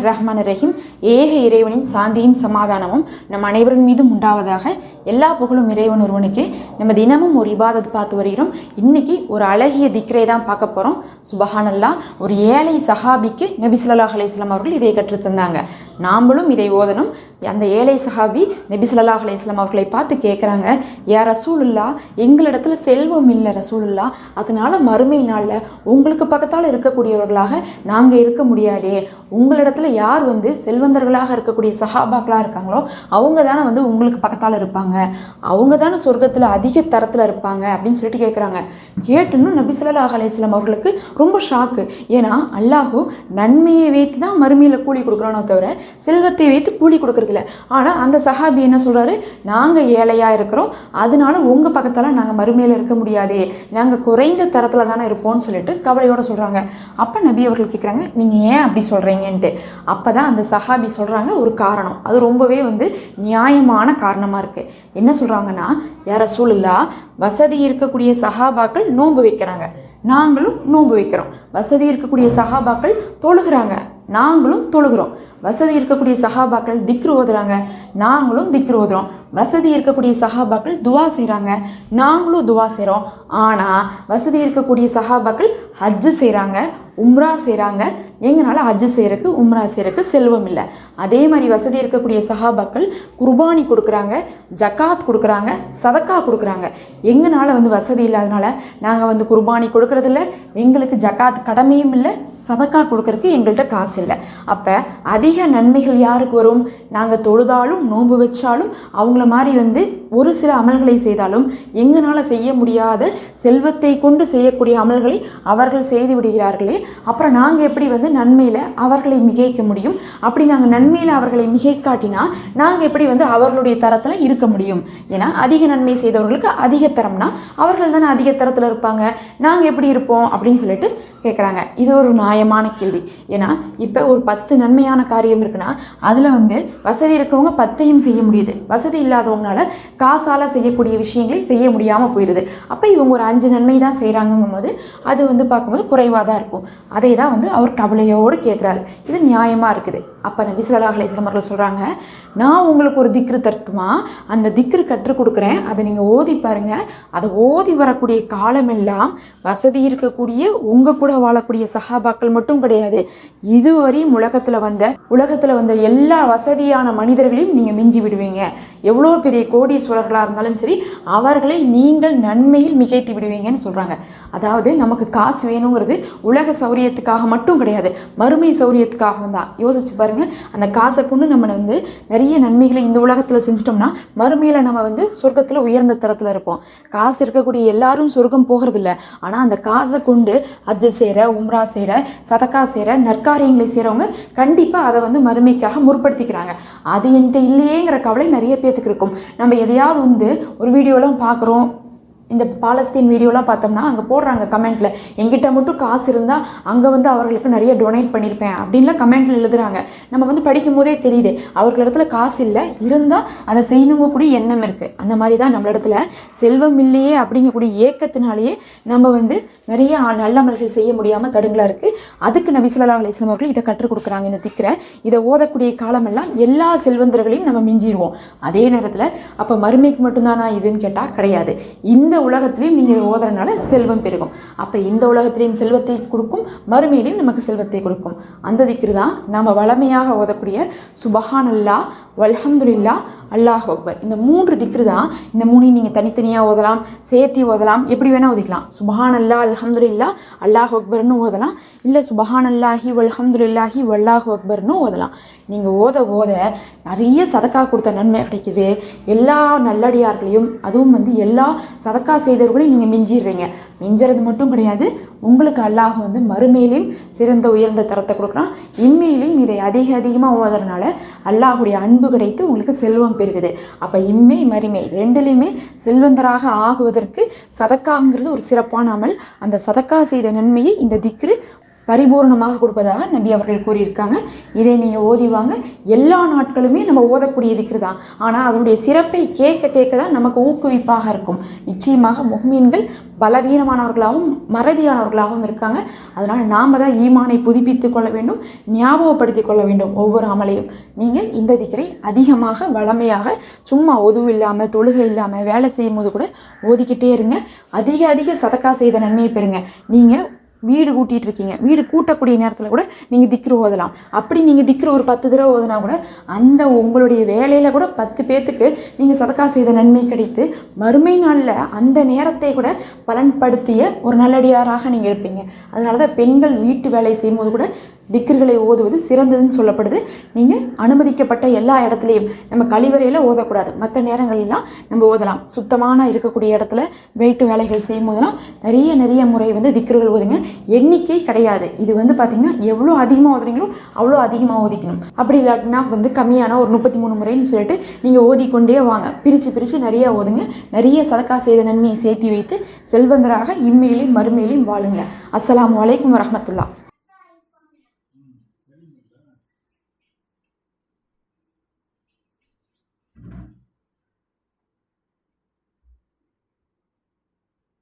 ரஹ்மான் ரஹீம். ஏக இறைவனின் சாந்தியும் சமாதானமும் நம் அனைவரின் மீதும் உண்டாவதாக. எல்லா புகழும் இறைவன் ஒருவனுக்கு. நம்ம தினமும் ஒரு இபாதத் பார்த்து வருகிறோம். இன்னைக்கு ஒரு அழகிய திக்ரை தான் பார்க்க போகிறோம். சுபஹானல்லாஹ். ஒரு ஏழை சஹாபிக்கு நபி ஸல்லல்லாஹு அலைஹி வஸல்லம் அவர்கள் இதை கற்றுத் தந்தாங்க. நாமளும் இதை ஓதணும். அந்த ஏழை சஹாபி நபி ஸல்லல்லாஹு அலைஹி வஸல்லம் அவர்களை பார்த்து கேட்குறாங்க, யா ரசூலுல்லாஹ், எங்களிடத்துல செல்வம் இல்லை ரசூலுல்லாஹ், அதனால மறுமை நாளில் உங்களுக்கு பக்கத்தால் இருக்கக்கூடியவர்களாக நாங்கள் இருக்க முடியாதே. உங்களிடத்துல யார் செல்வந்தர்களாக இருக்கக்கூடிய சஹாபாக்களாக இருக்காங்களோ அவங்க தானே உங்களுக்கு பக்கத்தால் இருப்பாங்க, அவங்க தானே சொர்க்கத்தில் அதிக தரத்தில் இருப்பாங்க அப்படின்னு சொல்லிட்டு கேட்குறாங்க. கேட்டுன்னு நபி ஸல்லல்லாஹு அலைஹி வஸல்லம் அவர்களுக்கு ரொம்ப ஷாக்கு. ஏன்னா அல்லாஹு நன்மையை வைத்து தான் மறுமையில் கூலி கொடுக்குறானோ தவிர செல்வத்தை வைத்து கூலி கொடுக்கறதில்ல. ஆனால் அந்த சஹாபி என்ன சொல்கிறாரு, நாங்கள் ஏழையாக இருக்கிறோம், அதனால உங்கள் பக்கத்தால் நாங்கள் மறுமையில் இருக்க முடியாதே, நாங்கள் குறைந்த தரத்தில் தானே இருப்போம்னு சொல்லிட்டு கவலையோடு சொல்கிறாங்க. அப்போ நபி அவர்கள் கேட்குறாங்க, நீங்கள் ஏன் அப்படி சொல்கிறீங்கன்ட்டு. அப்போ தான் அந்த சஹாபி சொல்கிறாங்க ஒரு காரணம். அது ரொம்பவே நியாயமான காரணமாக இருக்குது. என்ன சொல்கிறாங்கன்னா, யா ரசூலுல்லாஹ், வசதி இருக்கக்கூடிய சஹாபாக்கள் நோன்பு வைக்கிறாங்க, நாங்களும் நோன்பு வைக்கிறோம். வசதி இருக்கக்கூடிய சஹாபாக்கள் தொழுகிறாங்க, நாங்களும் தொழுகிறோம். வசதி இருக்கக்கூடிய சஹாபாக்கள் திக்ரு ஓதுறாங்க, நாங்களும் திக்ரு ஓதுறோம். வசதி இருக்கக்கூடிய சஹாபாக்கள் துவா செய்கிறாங்க, நாங்களும் துவா செய்கிறோம். ஆனால் வசதி இருக்கக்கூடிய சஹாபாக்கள் ஹஜ்ஜு செய்கிறாங்க, உம்ரா செய்கிறாங்க. எங்களால் ஹஜ்ஜு செய்கிறதுக்கு உம்ரா செய்கிறதுக்கு செல்வம் இல்லை. அதே மாதிரி வசதி இருக்கக்கூடிய சஹாபாக்கள் குர்பானி கொடுக்குறாங்க, ஜக்காத் கொடுக்குறாங்க, சதக்கா கொடுக்குறாங்க. எங்களால் வசதி இல்லாதனால நாங்கள் குர்பானி கொடுக்கறதில்ல, எங்களுக்கு ஜக்காத் கடமையும் இல்லை, சதக்கா கொடுக்கறதுக்கு எங்கள்கிட்ட காசு இல்லை. அப்போ அதிக நன்மைகள் யாருக்கு வரும்? நாங்கள் தொழுதாலும் நோன்பு வச்சாலும் அவங்கள மாதிரி ஒரு சில அமல்களை செய்தாலும் எங்களால் செய்ய முடியாத செல்வத்தை கொண்டு செய்யக்கூடிய அமல்களை அவர்கள் செய்து விடுகிறார்களே, அப்புறம் நாங்கள் எப்படி நன்மையில் அவர்களை மிகைக்க முடியும்? அப்படி நாங்கள் நன்மையில் அவர்களை மிகைக்காட்டினா நாங்கள் எப்படி அவர்களுடைய தரத்தில் இருக்க முடியும்? ஏன்னா அதிக நன்மை செய்தவர்களுக்கு அதிக தரம்னா அவர்கள் தானே அதிக தரத்தில் இருப்பாங்க, நாங்கள் எப்படி இருப்போம் அப்படின்னு சொல்லிட்டு கேட்குறாங்க. இது ஒரு நியாயமான கேள்வி. ஏன்னா இப்போ ஒரு 10 நன்மையான காரியம் இருக்குன்னா அதில் வசதி இருக்கிறவங்க 10ஐயும் செய்ய முடியுது, வசதி இல்லாதவங்களால காசால் செய்யக்கூடிய விஷயங்களை செய்ய முடியாமல் போயிடுது. அப்போ இவங்க ஒரு 5 நன்மை தான் செய்கிறாங்கங்கும் போது அது பார்க்கும்போது குறைவாக தான் இருக்கும். அதை தான் அவர் கவலையோடு கேட்குறாரு. இது நியாயமாக இருக்குது. அப்போ நபி ஸல்லல்லாஹு அலைஹி வஸல்லம் அவர்கள் சொல்கிறாங்க, நான் உங்களுக்கு ஒரு திக்ரு தட்டுமா? அந்த திக்ரு கற்றுக் கொடுக்குறேன், அதை நீங்கள் ஓதி பாருங்கள். அதை ஓதி வரக்கூடிய காலமெல்லாம் வசதி இருக்கக்கூடிய உங்கள் கூட வாழக்கூடிய சஹாபாக்கள் மட்டும் கிடையாது, இதுவரையும் உலகத்தில் வந்த எல்லா வசதியான மனிதர்களையும் நீங்கள் மிஞ்சி விடுவீங்க. எவ்வளோ பெரிய கோடீஸ்வரர்களாக இருந்தாலும் சரி, அவர்களை நீங்கள் நன்மையில் மிகைத்து விடுவீங்கன்னு சொல்கிறாங்க. அதாவது நமக்கு காசு வேணுங்கிறது உலக சௌரியத்துக்காக மட்டும் கிடையாது, மறுமை சௌரியத்துக்காகவும் தான். யோசிச்சு பாருங்க, அந்த காசை கொண்டு நம்ம நிறைய நன்மைகளை இந்த உலகத்தில் செஞ்சிட்டோம்னா மறுமையில் நம்ம சொர்க்கத்தில் உயர்ந்த தரத்தில் இருப்போம். காசு இருக்கக்கூடிய எல்லாரும் சொர்க்கம் போகிறதில்ல. ஆனால் அந்த காசை கொண்டு ஹஜ்ஜு செய்கிற, உம்ரா செய்கிற, சதக்கா செய்கிற, நற்காரியங்களை செய்கிறவங்க கண்டிப்பாக அதை மறுமைக்காக முற்படுத்திக்கிறாங்க. அது என்கிட்ட இல்லையேங்கிற கவலை நிறைய பேத்துக்கு இருக்கும். நம்ம எதையாவது ஒரு வீடியோலாம் பார்க்குறோம், இந்த பாலஸ்தீன் வீடியோலாம் பார்த்தோம்னா அங்கே போடுறாங்க கமெண்ட்டில், எங்கிட்ட மட்டும் காசு இருந்தால் அங்கே அவர்களுக்கு நிறைய டொனேட் பண்ணியிருப்பேன் அப்படின்லாம் கமெண்ட்டில் எழுதுறாங்க. நம்ம படிக்கும் போதே தெரியுது அவர்களிடத்துல காசு இல்லை, இருந்தால் அதை செய்யணுங்க கூடிய எண்ணம் இருக்குது. அந்த மாதிரி தான் நம்மளிடத்துல செல்வம் இல்லையே அப்படிங்கக்கூடிய ஏக்கத்தினாலேயே நம்ம நிறைய நல்ல அமல்கள் செய்ய முடியாமல் தடுங்களாக இருக்குது. அதுக்கு நபி ஸல்லல்லாஹு அலைஹி வஸல்லம் அவர்கள் இதை கற்றுக் கொடுக்குறாங்க. இந்த திக்ரை இதை ஓதக்கூடிய காலமெல்லாம் எல்லா செல்வந்தர்களையும் நம்ம மிஞ்சிடுவோம். அதே நேரத்தில் அப்போ மறுமைக்கு மட்டும்தானா இதுன்னு கேட்டால் கிடையாது. இந்த உலகத்திலையும் நீங்கள் ஓதுறதுனால செல்வம் பெருகும். அப்போ இந்த உலகத்திலையும் செல்வத்தை கொடுக்கும், மறுமையிலையும் நமக்கு செல்வத்தை கொடுக்கும். அந்த திக்ரு தான் நம்ம வளமையாக ஓதக்கூடிய சுபஹானல்லாஹ், வல்ஹம்துலில்லாஹ், அல்லாஹ் அக்பர். இந்த 3 திக்ரு தான். இந்த 3ஐயும் நீங்கள் தனித்தனியாக ஓதலாம், சேர்த்தி ஓதலாம், எப்படி வேணால் ஓதிக்கலாம். சுபஹானல்லாஹ், அல்ஹம்துலில்லாஹ், அல்லாஹ் அக்பர்னு ஓதலாம், இல்லை சுபஹானல்லாஹி வல்ஹம்துலில்லாஹி வல்லாஹு அக்பர்னு ஓதலாம். நீங்கள் ஓத ஓத நிறைய சதக்கா கொடுத்த நன்மை கிடைக்குது. எல்லா நல்லடியார்களையும், அதுவும் எல்லா சதக்கா செய்தவர்களையும் நீங்கள் மிஞ்சிடுறீங்க. மிஞ்சுறது மட்டும் கிடையாது, உங்களுக்கு அல்லாஹ் மறுமையிலையும் சிறந்த உயர்ந்த தரத்தை கொடுக்குறான். இம்மையிலையும் இதை அதிகமாக ஓதுறதுனால அல்லாஹுடைய அன்பு கிடைத்து உங்களுக்கு செல்வம் பெருகுது. அப்போ இம்மை மறுமை ரெண்டுலையுமே செல்வந்தராக ஆகுவதற்கு சதக்காங்கிறது ஒரு சிறப்பான அமல். அந்த சதக்கா செய்த நன்மையை இந்த திக்ரு பரிபூர்ணமாக கொடுப்பதாக நபி அவர்கள் கூறியிருக்காங்க. இதை நீங்கள் ஓதிவாங்க. எல்லா நாட்களுமே நம்ம ஓதக்கூடிய திக்ர் தான். ஆனால் அதனுடைய சிறப்பை கேட்க கேட்க தான் நமக்கு ஊக்குவிப்பாக இருக்கும். நிச்சயமாக முஃமின்கள் பலவீனமானவர்களாகவும் மறதியானவர்களாகவும் இருக்காங்க. அதனால் நாம் தான் ஈமானை புதுப்பித்து கொள்ள வேண்டும், ஞாபகப்படுத்தி கொள்ள வேண்டும். ஒவ்வொரு அமலையும் நீங்கள் இந்த திக்ரை அதிகமாக வளமையாக சும்மா ஒதுவு இல்லாமல் தொழுகை இல்லாமல் வேலை செய்யும் போது கூட ஓதிக்கிட்டே இருங்க. அதிக சதக்கா செய்த நன்மையை பெறுங்க. நீங்கள் வீடு கூட்டிகிட்டு இருக்கீங்க, வீடு கூட்டக்கூடிய நேரத்தில் கூட நீங்கள் திக்ரு ஓதலாம். அப்படி நீங்கள் திக்ரு ஒரு 10 தடவை ஓதுனா கூட அந்த உங்களுடைய வேலையில் கூட 10 பேர்த்துக்கு நீங்கள் சதக்கா செய்த நன்மை கிடைத்து மறுமை நாளில் அந்த நேரத்தை கூட பலன்படுத்திய ஒரு நல்லடியாராக நீங்கள் இருப்பீங்க. அதனால தான் பெண்கள் வீட்டு வேலை செய்யும்போது கூட திக்ருகளை ஓதுவது சிறந்ததுன்னு சொல்லப்படுது. நீங்கள் அனுமதிக்கப்பட்ட எல்லா இடத்துலையும் நம்ம கழிவறையில் ஓதக்கூடாது, மற்ற நேரங்களெல்லாம் நம்ம ஓதலாம். சுத்தமான இருக்கக்கூடிய இடத்துல வெயிட்டு வேலைகள் செய்யும் போதெல்லாம் நிறைய முறை திக்ருகள் ஓதுங்க. எண்ணிக்கை கிடையாது. இது பார்த்திங்கன்னா எவ்வளோ அதிகமாக ஓதுறீங்களோ அவ்வளோ அதிகமாக ஓதிக்கணும். அப்படி இல்லாட்டினா கம்மியான ஒரு 33 முறைன்னு சொல்லிட்டு நீங்கள் ஓதிக்கொண்டே வாங்க. பிரித்து நிறைய ஓதுங்க. நிறைய சதக்கா செய்த நன்மையை சேர்த்தி வைத்து செல்வந்தராக இம்மையிலையும் மறுமையிலையும் வாழுங்க. அஸ்ஸலாமு அலைக்கும் வரஹ்மத்துல்லாஹ்.